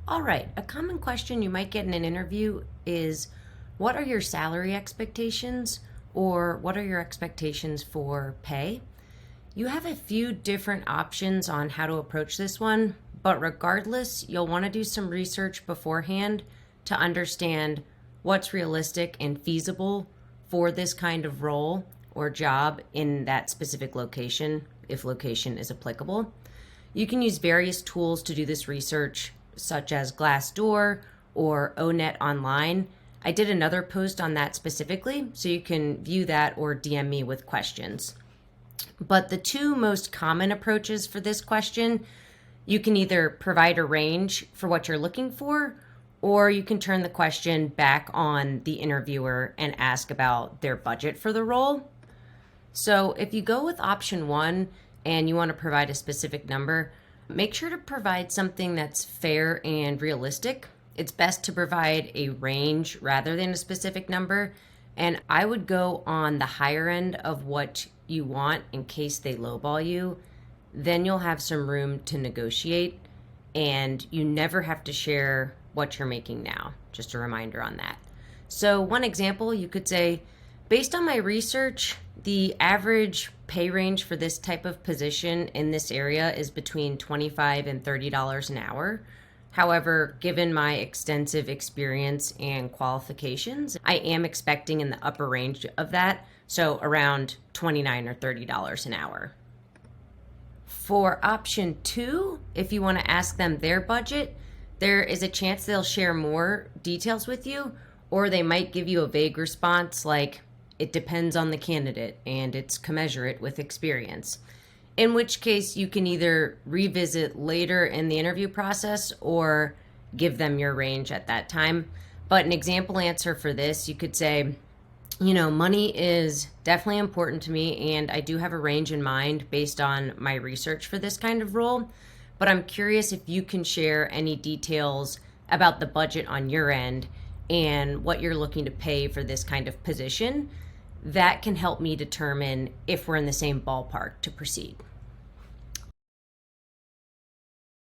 All right, a common question you might get in an interview is, what are your salary expectations, or what are your expectations for pay? You have a few different options on how to approach this one, but regardless, you'll want to do some research beforehand to understand what's realistic and feasible for this kind of role or job in that specific location, if location is applicable. You can use various tools to do this research, such as Glassdoor or Onet Online. I did another post on that specifically, so you can view that or DM me with questions. But the two most common approaches for this question, you can either provide a range for what you're looking for, or you can turn the question back on the interviewer and ask about their budget for the role. So if you go with option one and you want to provide a specific number, make sure to provide something that's fair and realistic. It's best to provide a range rather than a specific number. And I would go on the higher end of what you want in case they lowball you. Then you'll have some room to negotiate, and you never have to share what you're making now. Just a reminder on that. So one example, you could say, based on my research, the average pay range for this type of position in this area is between $25 and $30 an hour. However, given my extensive experience and qualifications, I am expecting in the upper range of that, so around $29 or $30 an hour. For option two, if you want to ask them their budget, there is a chance they'll share more details with you, or they might give you a vague response like, it depends on the candidate and it's commensurate with experience. In which case, you can either revisit later in the interview process or give them your range at that time. But an example answer for this, you could say, money is definitely important to me, and I do have a range in mind based on my research for this kind of role. But I'm curious if you can share any details about the budget on your end and what you're looking to pay for this kind of position. That can help me determine if we're in the same ballpark to proceed.